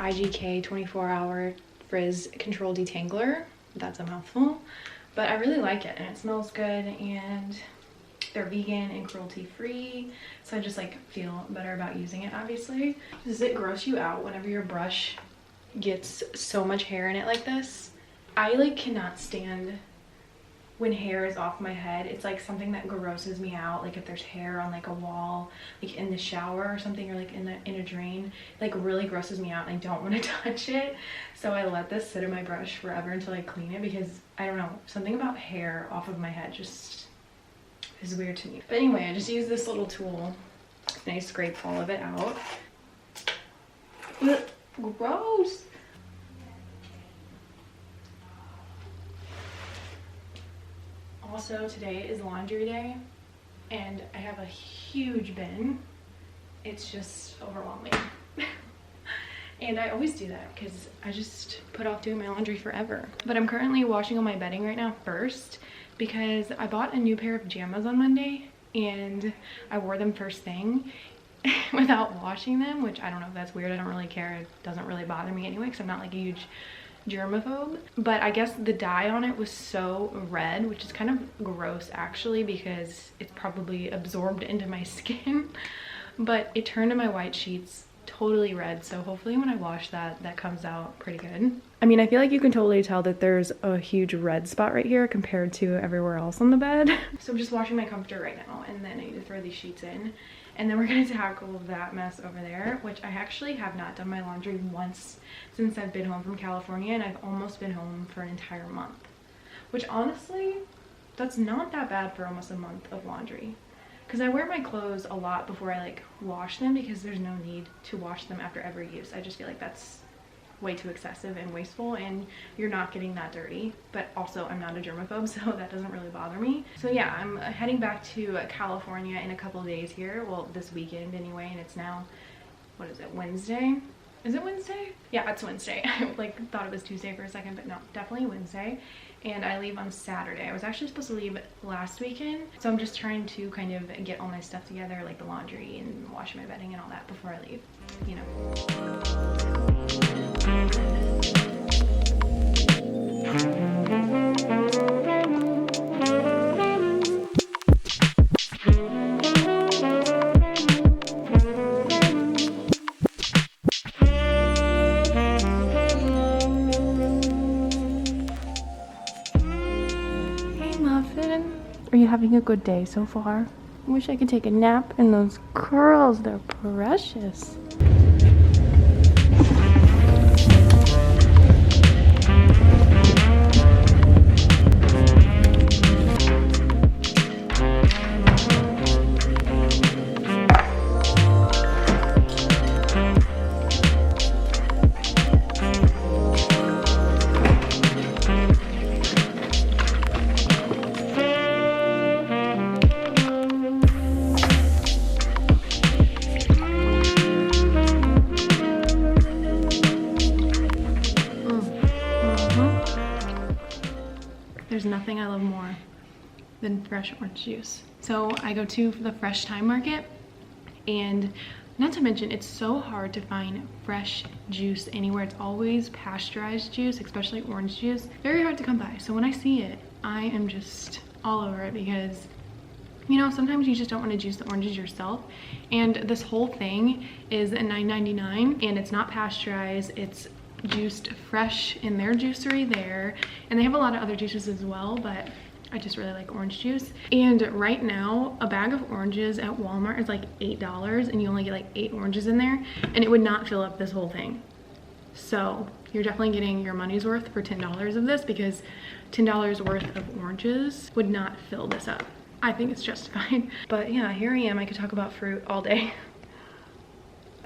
IGK 24-hour frizz control detangler. That's a mouthful, but I really like it and it smells good, and they're vegan and cruelty free, so I just like feel better about using it. Obviously, does it gross you out whenever your brush gets so much hair in it like this? I like cannot stand when hair is off my head. It's like something that grosses me out. Like if there's hair on like a wall, like in the shower or something, or like in a drain, like really grosses me out and I don't want to touch it. So I let this sit in my brush forever until I clean it, because I don't know, something about hair off of my head just is weird to me. But anyway, I just use this little tool and I scrape all of it out. Ugh, gross. Also, today is laundry day and I have a huge bin. It's just overwhelming. And I always do that because I just put off doing my laundry forever. But I'm currently washing all my bedding right now first, because I bought a new pair of pajamas on Monday and I wore them first thing without washing them, which I don't know if that's weird. I don't really care. It doesn't really bother me anyway because I'm not like a huge germaphobe. But I guess the dye on it was so red, which is kind of gross actually, because it's probably absorbed into my skin. But it turned to my white sheets totally red, so hopefully when I wash that comes out pretty good. I mean, I feel like you can totally tell that there's a huge red spot right here compared to everywhere else on the bed. So I'm just washing my comforter right now, and then I need to throw these sheets in, and then we're gonna tackle that mess over there, which I actually have not done my laundry once since I've been home from California, and I've almost been home for an entire month, which honestly, that's not that bad for almost a month of laundry. Because I wear my clothes a lot before I like wash them, because there's no need to wash them after every use. I just feel like that's way too excessive and wasteful, and you're not getting that dirty. But also I'm not a germaphobe, so that doesn't really bother me. So yeah, I'm heading back to California in a couple of days here. Well, this weekend anyway, and it's now, what is it, Wednesday? Is it Wednesday? Yeah, it's Wednesday. I like thought it was Tuesday for a second, but no, definitely Wednesday. And I leave on Saturday. I was actually supposed to leave last weekend, so I'm just trying to kind of get all my stuff together, like the laundry and washing my bedding and all that before I leave, you Are you having a good day so far? I wish I could take a nap, and those curls, they're precious. There's nothing I love more than fresh orange juice. So I go to the Fresh Time Market, and not to mention it's so hard to find fresh juice anywhere. It's always pasteurized juice, especially orange juice. Very hard to come by. So when I see it, I am just all over it, because you know, sometimes you just don't want to juice the oranges yourself. And this whole thing is $9.99, and it's not pasteurized. It's juiced fresh in their juicery there, and they have a lot of other juices as well, but I just really like orange juice. And right now a bag of oranges at Walmart is like $8, and you only get like 8 oranges in there, and it would not fill up this whole thing. So you're definitely getting your money's worth for $10 of this, because $10 worth of oranges would not fill this up. I think it's justified. But yeah, here I am. I could talk about fruit all day.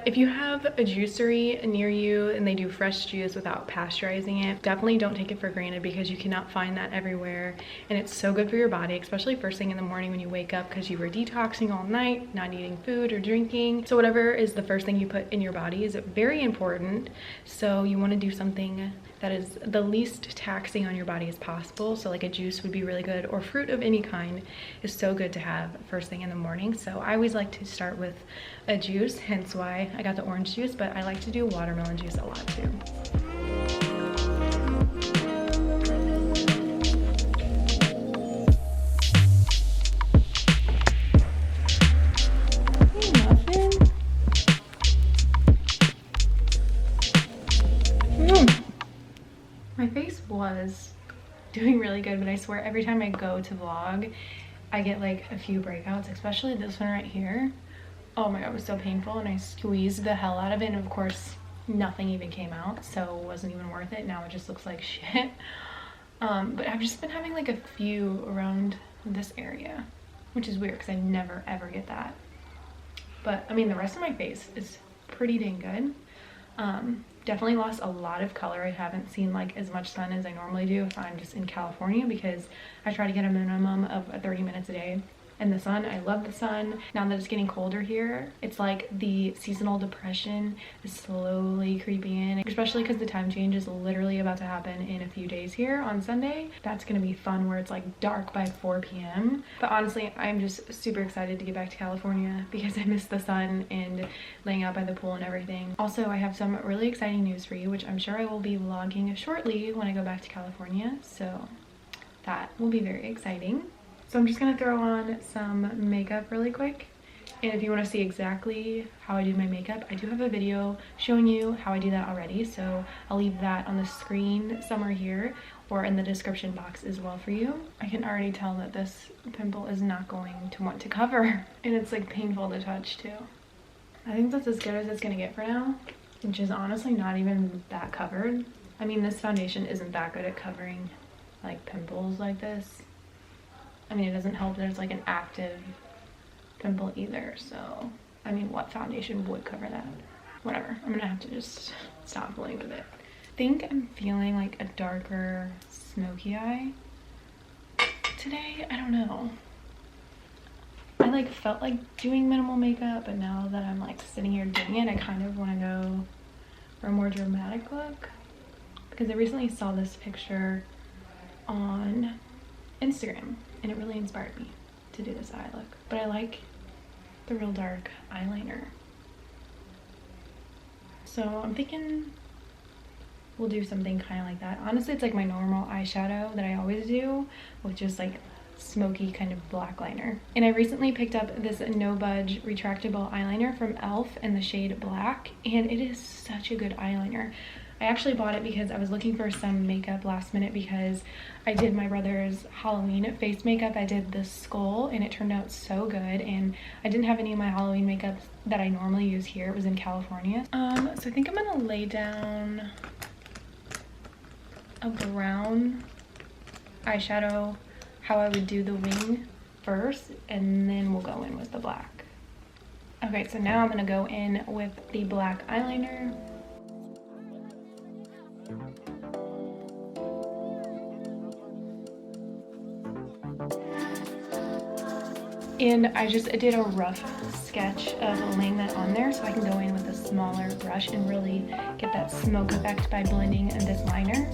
If you have a juicery near you and they do fresh juice without pasteurizing it, definitely don't take it for granted, because you cannot find that everywhere. And it's so good for your body, especially first thing in the morning when you wake up, because you were detoxing all night, not eating food or drinking. So whatever is the first thing you put in your body is very important. So you want to do something that is the least taxing on your body as possible. So like a juice would be really good, or fruit of any kind is so good to have first thing in the morning. So I always like to start with a juice, hence why I got the orange juice, but I like to do watermelon juice a lot too. My face was doing really good, but I swear every time I go to vlog, I get like a few breakouts, especially this one right here. Oh my god, it was so painful, and I squeezed the hell out of it, and of course nothing even came out, so it wasn't even worth it. Now it just looks like shit. But I've just been having like a few around this area, which is weird because I never ever get that. But I mean, the rest of my face is pretty dang good. Definitely lost a lot of color. I haven't seen like as much sun as I normally do if I'm just in California, because I try to get a minimum of 30 minutes a day in the sun. I love the sun. Now that it's getting colder here, it's like the seasonal depression is slowly creeping in, especially because the time change is literally about to happen in a few days here on Sunday. That's gonna be fun, where it's like dark by 4 p.m. But honestly, I'm just super excited to get back to California because I miss the sun and laying out by the pool and everything. Also, I have some really exciting news for you, which I'm sure I will be vlogging shortly when I go back to California, so that will be very exciting. So I'm just gonna throw on some makeup really quick, and if you want to see exactly how I do my makeup, I do have a video showing you how I do that already, so I'll leave that on the screen somewhere here or in the description box as well for you. I can already tell that this pimple is not going to want to cover, and it's like painful to touch too. I think that's as good as it's gonna get for now, which is honestly not even that covered. I mean, this foundation isn't that good at covering like pimples like this. I mean, it doesn't help there's like an active pimple either, so I mean, what foundation would cover that? Whatever, I'm gonna have to just stop playing with it. I think I'm feeling like a darker smoky eye today. I don't know. I like felt like doing minimal makeup, but now that I'm like sitting here doing it, I kind of want to go for a more dramatic look, because I recently saw this picture on Instagram and it really inspired me to do this eye look. But I like the real dark eyeliner, so I'm thinking we'll do something kind of like that. Honestly, it's like my normal eyeshadow that I always do, with just like smoky kind of black liner. And I recently picked up this No Budge retractable eyeliner from e.l.f. in the shade black, and it is such a good eyeliner. I actually bought it because I was looking for some makeup last minute, because I did my brother's Halloween face makeup. I did this skull and it turned out so good, and I didn't have any of my Halloween makeup that I normally use here. It was in California. So I think I'm gonna lay down a brown eyeshadow, how I would do the wing first, and then we'll go in with the black. Okay, so now I'm gonna go in with the black eyeliner. And I just did a rough sketch of laying that on there, so I can go in with a smaller brush and really get that smoke effect by blending this liner.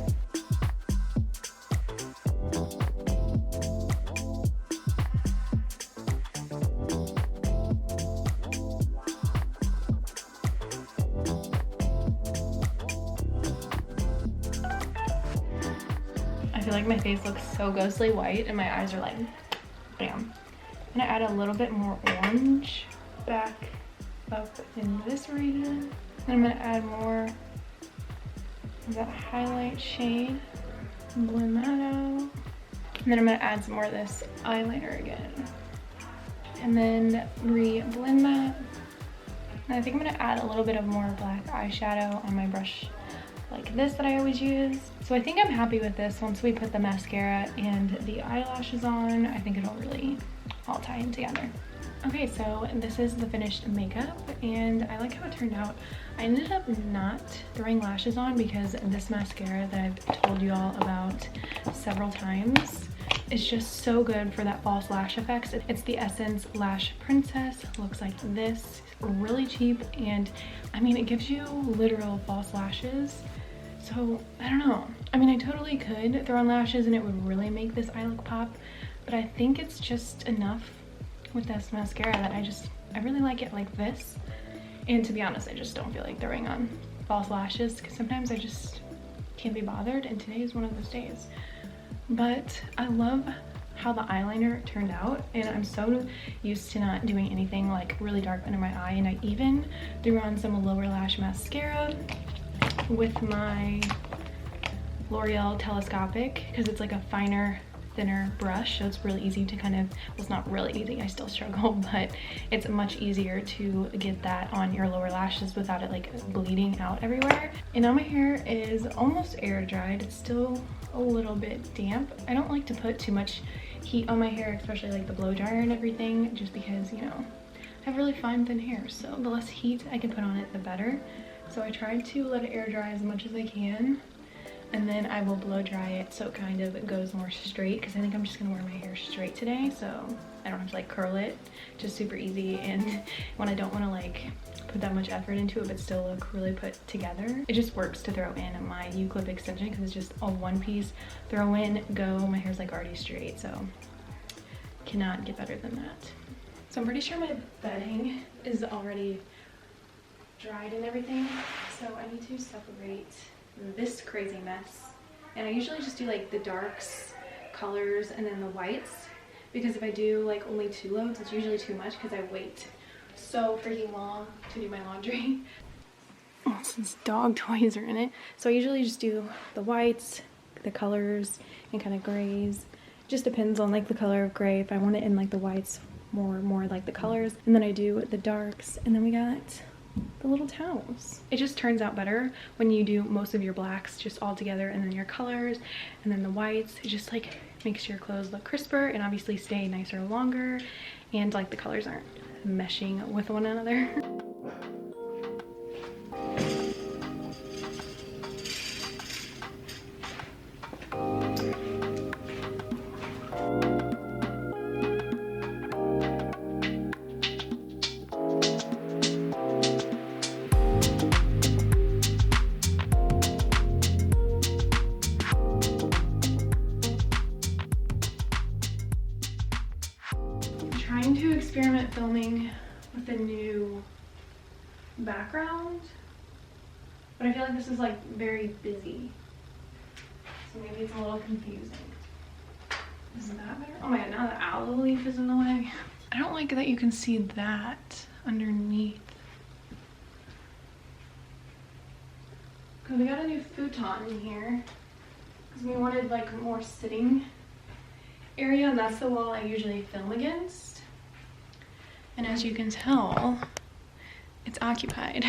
I feel like my face looks so ghostly white and my eyes are like, bam. I'm gonna add a little bit more orange back up in this region. Then I'm gonna add more of that highlight shade, blend that out. And then I'm gonna add some more of this eyeliner again. And then re-blend that. And I think I'm gonna add a little bit of more black eyeshadow on my brush like this that I always use. So I think I'm happy with this. Once we put the mascara and the eyelashes on, I think it'll really all tie in together. Okay, so this is the finished makeup, and I like how it turned out. I ended up not throwing lashes on because this mascara that I've told you all about several times is just so good for that false lash effects. It's the Essence Lash Princess. Looks like this, really cheap, and I mean, it gives you literal false lashes. So I don't know. I mean, I totally could throw on lashes and it would really make this eye look pop, but I think it's just enough with this mascara that I really like it like this. And to be honest, I just don't feel like throwing on false lashes because sometimes I just can't be bothered, and today is one of those days. But I love how the eyeliner turned out, and I'm so used to not doing anything like really dark under my eye, and I even threw on some lower lash mascara with my L'Oreal Telescopic because it's like a finer, thinner brush, so it's really easy to kind of, well, it's not really easy, I still struggle, but it's much easier to get that on your lower lashes without it like bleeding out everywhere. And now my hair is almost air dried. It's still a little bit damp. I don't like to put too much heat on my hair, especially like the blow dryer and everything, just because, you know, I have really fine thin hair, so the less heat I can put on it, the better. So I tried to let it air dry as much as I can, and then I will blow dry it so it kind of goes more straight, because I think I'm just gonna wear my hair straight today, so I don't have to like curl it. Just super easy, and when I don't want to like put that much effort into it but still look really put together, it just works to throw in my U-clip extension because it's just a one piece throw in, go. My hair's like already straight, so cannot get better than that. So I'm pretty sure my bedding is already dried and everything, so I need to separate this crazy mess. And I usually just do like the darks, colors, and then the whites, because if I do like only 2 loads, it's usually too much because I wait so freaking long to do my laundry. Oh, since dog toys are in it, so I usually just do the whites, the colors, and kind of grays. Just depends on like the color of gray, if I want it in like the whites more like the colors, and then I do the darks, and then we got the little towels. It just turns out better when you do most of your blacks just all together, and then your colors, and then the whites. It just like makes your clothes look crisper and obviously stay nicer longer, and like the colors aren't meshing with one another. Trying to experiment filming with a new background, but I feel like this is like very busy, so maybe it's a little confusing. Isn't that better? Oh my god, now the aloe leaf is in the way. I don't like that you can see that underneath. Because we got a new futon in here because we wanted like more sitting area, and that's the wall I usually film against. And as you can tell, it's occupied.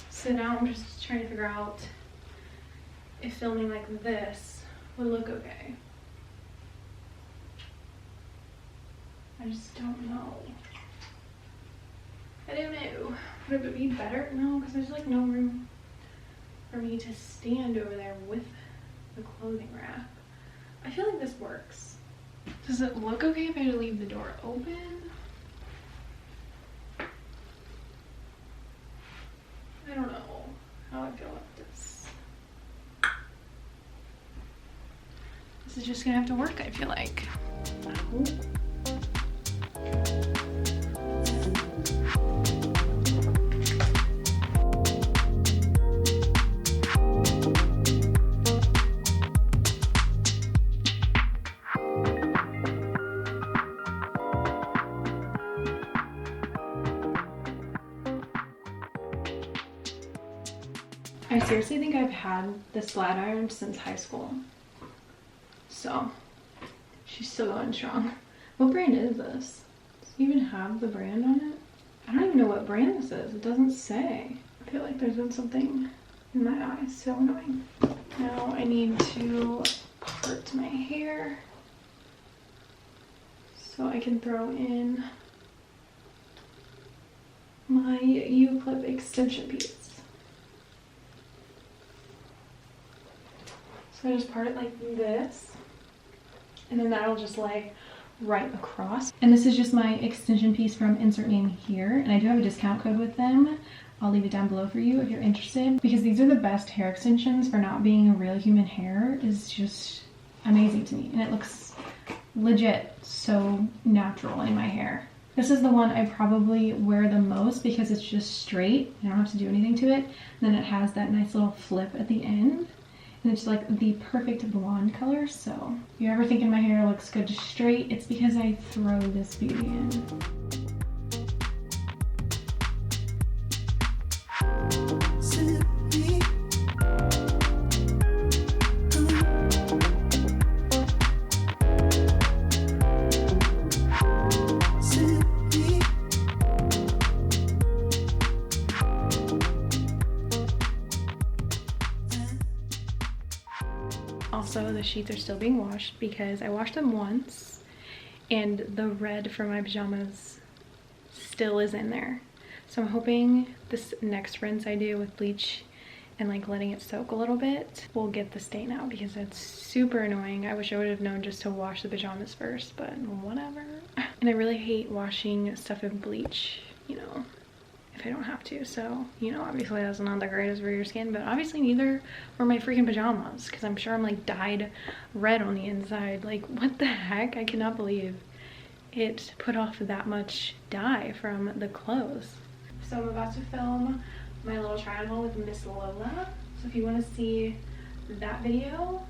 So now I'm just trying to figure out if filming like this would look okay. I just don't know. I don't know. Would it be better? No, because there's like no room for me to stand over there with the clothing rack. I feel like this works. Does it look okay if I leave the door open? I don't know how I feel about this. This is just gonna have to work, I feel like. Oh. I seriously think I've had this flat iron since high school. So, she's still going strong. What brand is this? Does it even have the brand on it? I don't even know what brand this is. It doesn't say. I feel like there's been something in my eye. So annoying. Now I need to part my hair so I can throw in my U-clip extension piece. So I just part it like this, and then that'll just lay right across. And this is just my extension piece from insert name here, and I do have a discount code with them. I'll leave it down below for you if you're interested, because these are the best hair extensions for not being a real human hair. Is just amazing to me, and it looks legit so natural in my hair. This is the one I probably wear the most because it's just straight. I don't have to do anything to it. And then it has that nice little flip at the end. And it's like the perfect blonde color. So if you're ever thinking my hair looks good straight, it's because I throw this beauty in. Also, the sheets are still being washed because I washed them once and the red from my pajamas still is in there. So I'm hoping this next rinse I do with bleach and like letting it soak a little bit will get the stain out, because it's super annoying. I wish I would have known just to wash the pajamas first, but whatever. And I really hate washing stuff in bleach, you know, if I don't have to. So, you know, obviously that's not the greatest for your skin, but obviously neither were my freaking pajamas, because I'm sure I'm like dyed red on the inside. Like, what the heck? I cannot believe it put off that much dye from the clothes. So I'm about to film my little try on haul with Miss Lola. So if you want to see that video,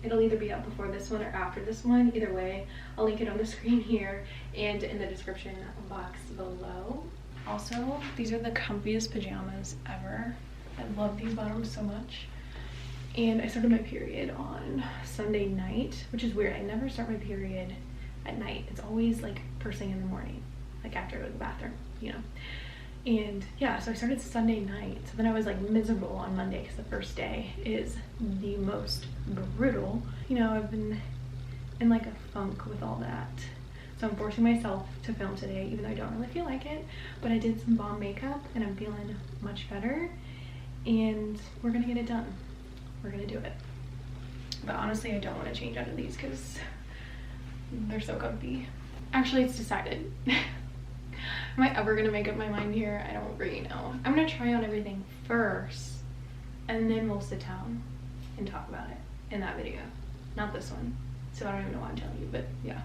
it'll either be up before this one or after this one. Either way, I'll link it on the screen here and in the description box below. Also, these are the comfiest pajamas ever. I love these bottoms so much. And I started my period on Sunday night, which is weird. I never start my period at night. It's always like first thing in the morning, like after I go to the bathroom, you know. And yeah, so I started Sunday night. So then I was like miserable on Monday because the first day is the most brutal. You know, I've been in like a funk with all that. So I'm forcing myself to film today, even though I don't really feel like it. But I did some bomb makeup and I'm feeling much better. And we're gonna get it done. We're gonna do it. But honestly, I don't want to change out of these because they're so comfy. Actually, it's decided. Am I ever gonna make up my mind here? I don't really know. I'm gonna try on everything first and then we'll sit down and talk about it in that video. Not this one. So I don't even know what I'm telling you, but yeah.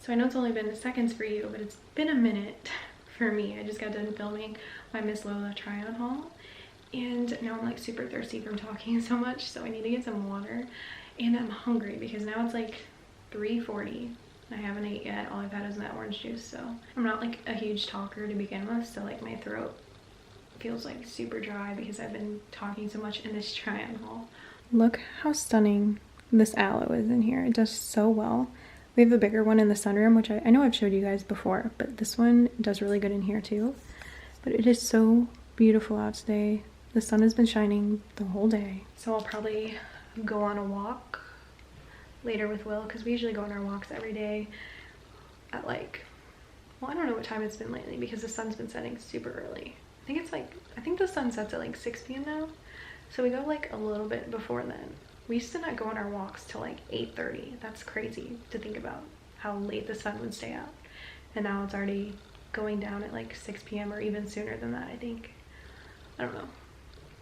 So I know it's only been seconds for you, but it's been a minute for me. I just got done filming my Miss Lola try on haul. And now I'm like super thirsty from talking so much, so I need to get some water. And I'm hungry because now it's like 3:40. I haven't ate yet. All I've had is that orange juice. So I'm not like a huge talker to begin with, so like my throat feels like super dry because I've been talking so much in this try on haul. Look how stunning this aloe is in here. It does so well. We have a bigger one in the sunroom, which I know I've showed you guys before, but this one does really good in here too. But it is so beautiful out today. The sun has been shining the whole day. So I'll probably go on a walk later with Will, because we usually go on our walks every day at like, well, I don't know what time it's been lately because the sun's been setting super early. I think the sun sets at like 6 p.m. now. So we go like a little bit before then. We used to not go on our walks till like 8:30. That's crazy to think about how late the sun would stay out. And now it's already going down at like 6 p.m. or even sooner than that, I think. I don't know.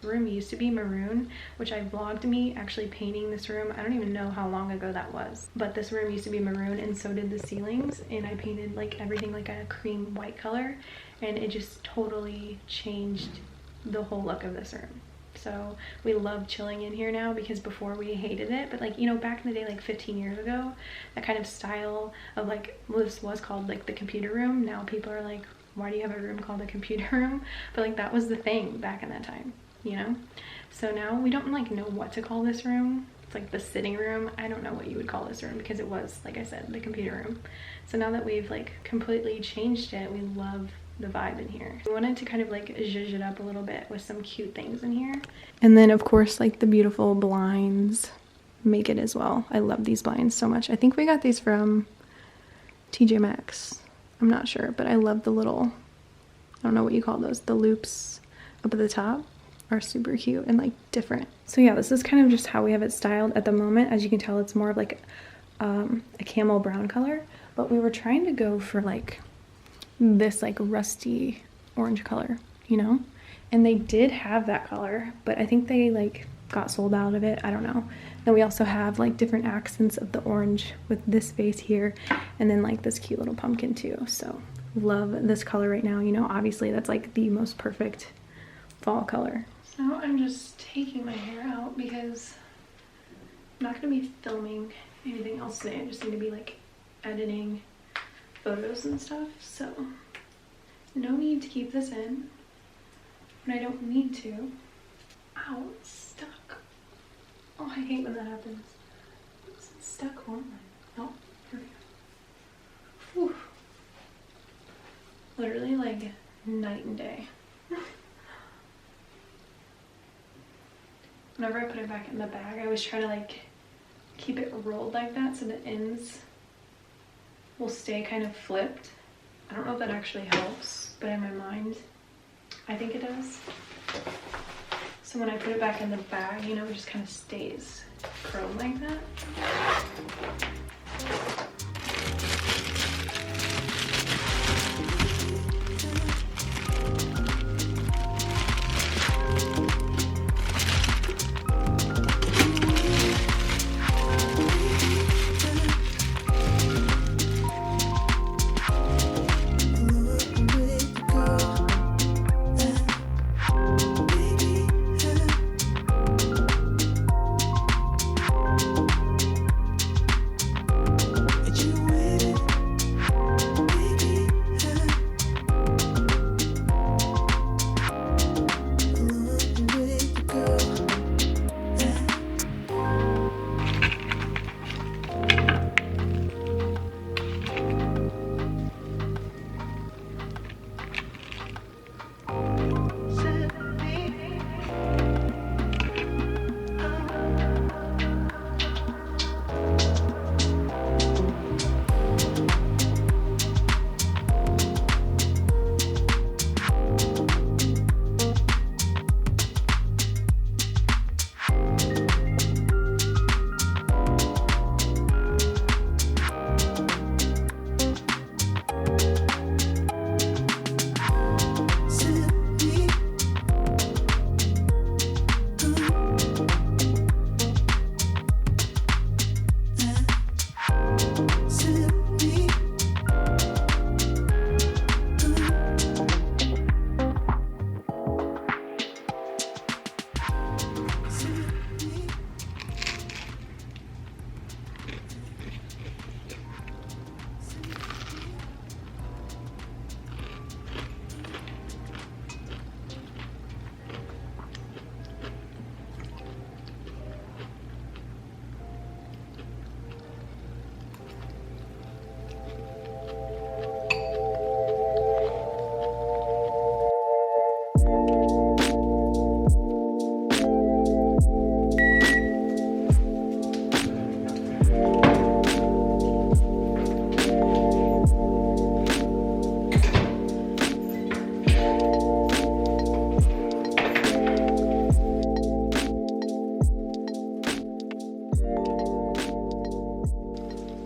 The room used to be maroon, which I vlogged me actually painting this room. I don't even know how long ago that was. But this room used to be maroon and so did the ceilings. And I painted like everything like a cream white color. And it just totally changed the whole look of this room. So we love chilling in here now, because before we hated it. But like, you know, back in the day, like 15 years ago, that kind of style of like, well, this was called like the computer room. Now people are like, why do you have a room called the computer room? But like that was the thing back in that time, you know? So now we don't like know what to call this room. It's like the sitting room. I don't know what you would call this room because it was, like I said, the computer room. So now that we've like completely changed it, we love the vibe in here. We wanted to kind of like zhuzh it up a little bit with some cute things in here. And then of course like the beautiful blinds make it as well. I love these blinds so much. I think we got these from TJ Maxx. I'm not sure, but I love the little, I don't know what you call those, the loops up at the top are super cute and like different. So yeah, this is kind of just how we have it styled at the moment. As you can tell, it's more of like a camel brown color, but we were trying to go for like this like rusty orange color, you know, and they did have that color, but I think they like got sold out of it. I don't know. Then we also have like different accents of the orange with this vase here, and then like this cute little pumpkin too. So love this color right now, you know. Obviously that's like the most perfect fall color. So I'm just taking my hair out because I'm not gonna be filming anything else today. I just need to be like editing photos and stuff, so no need to keep this in when I don't need to. Ow, it's stuck. Oh, I hate when that happens. It's stuck on my, oh, here we go. Whew. Literally like night and day. Whenever I put it back in the bag, I always try to like keep it rolled like that so the ends will stay kind of flipped. I don't know if that actually helps, but in my mind, I think it does. So when I put it back in the bag, you know, it just kind of stays curled like that.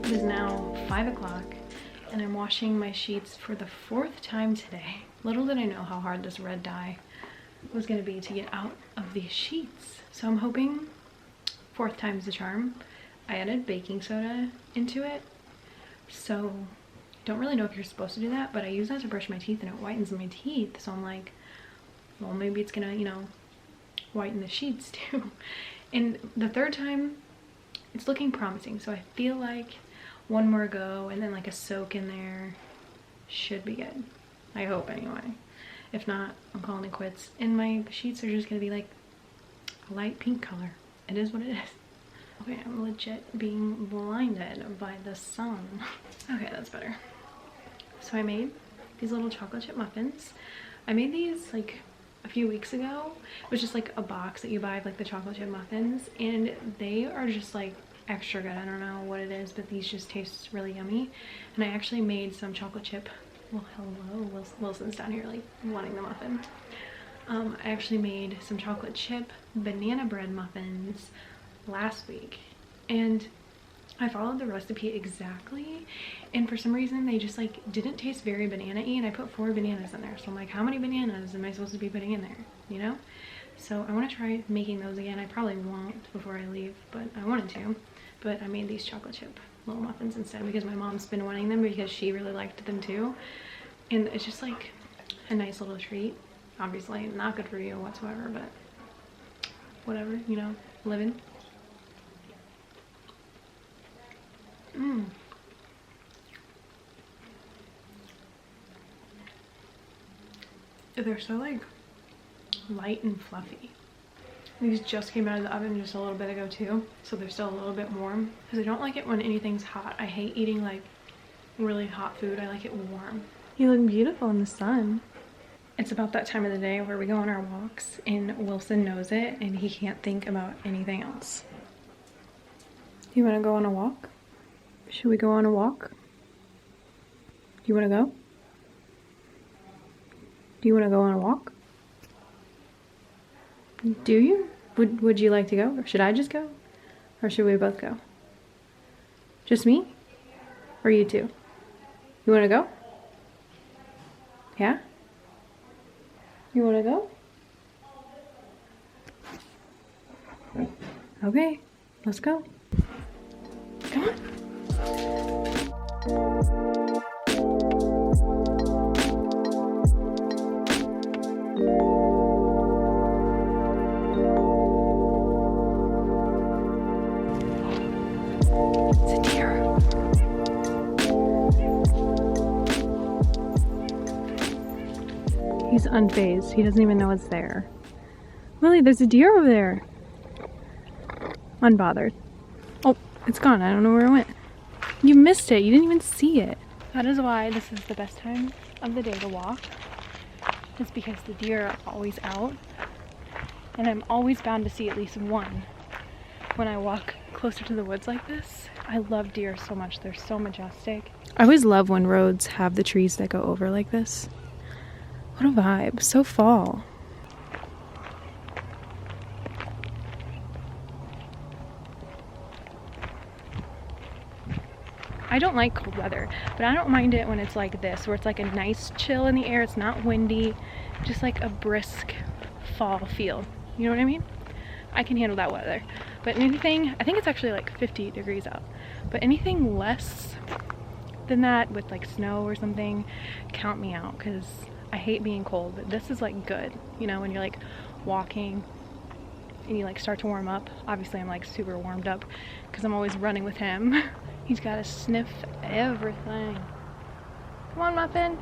It is now 5 o'clock and I'm washing my sheets for the 4th time today. Little did I know how hard this red dye was going to be to get out of these sheets. So I'm hoping 4th time's the charm. I added baking soda into it, so don't really know if you're supposed to do that, but I use that to brush my teeth and it whitens my teeth. So I'm like, well, maybe it's gonna, you know, whiten the sheets too. And the 3rd time, it's looking promising. So I feel like one more go and then like a soak in there should be good. I hope anyway. If not, I'm calling it quits. And my sheets are just gonna be like a light pink color. It is what it is. Okay, I'm legit being blinded by the sun. Okay, that's better. So I made these little chocolate chip muffins. I made these like a few weeks ago. It was just like a box that you buy of like the chocolate chip muffins, and they are just like extra good. I don't know what it is, but these just taste really yummy. And I actually made some chocolate chip, well, hello, Wilson's down here like wanting the muffin. I actually made some chocolate chip banana bread muffins last week, and I followed the recipe exactly, and for some reason they just like didn't taste very banana-y, and I put 4 bananas in there. So I'm like, how many bananas am I supposed to be putting in there, you know? So I want to try making those again. I probably won't before I leave, but I wanted to. But I made these chocolate chip little muffins instead because my mom's been wanting them because she really liked them too. And it's just like a nice little treat. Obviously not good for you whatsoever, but whatever, you know, living. They're so like light and fluffy. These just came out of the oven just a little bit ago too, so they're still a little bit warm because I don't like it when anything's hot. I hate eating like really hot food. I like it warm. You look beautiful in the sun. It's about that time of the day where we go on our walks, and Wilson knows it and he can't think about anything else. You want to go on a walk? Should we go on a walk? You want to go? Do you want to go on a walk? Do you? Would you like to go? Or should I just go? Or should we both go? Just me? Or you two? You want to go? Yeah? You want to go? Okay, let's go. Come on. It's a deer. He's unfazed. He doesn't even know it's there. Willie, there's a deer over there. Unbothered. Oh, it's gone. I don't know where it went. You missed it. You didn't even see it. That is why this is the best time of the day to walk. It's because the deer are always out. And I'm always bound to see at least one when I walk closer to the woods like this. I love deer so much. They're so majestic. I always love when roads have the trees that go over like this. What a vibe. So fall. I don't like cold weather, but I don't mind it when it's like this, where it's like a nice chill in the air. It's not windy, just like a brisk fall feel. You know what I mean? I can handle that weather. But anything, I think it's actually like 50 degrees out, but anything less than that with like snow or something, count me out, because I hate being cold. But this is like good, you know, when you're like walking and you like start to warm up. Obviously I'm like super warmed up because I'm always running with him. He's got to sniff everything. Come on, Muffin.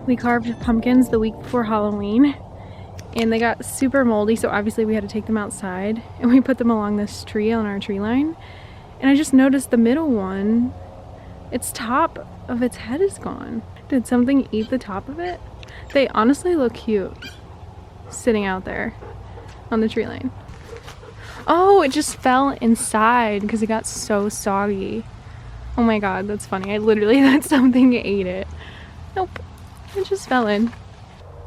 We carved pumpkins the week before Halloween and they got super moldy, so obviously we had to take them outside, and we put them along this tree on our tree line. And I just noticed the middle one, its top of its head is gone. Did something eat the top of it? They honestly look cute sitting out there on the tree line. Oh, it just fell inside because it got so soggy. Oh my god, that's funny. I literally thought something ate it. Nope. It just fell in.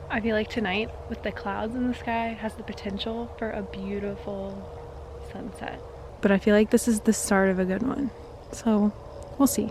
I feel like tonight, with the clouds in the sky, has the potential for a beautiful sunset. But I feel like this is the start of a good one. So, we'll see.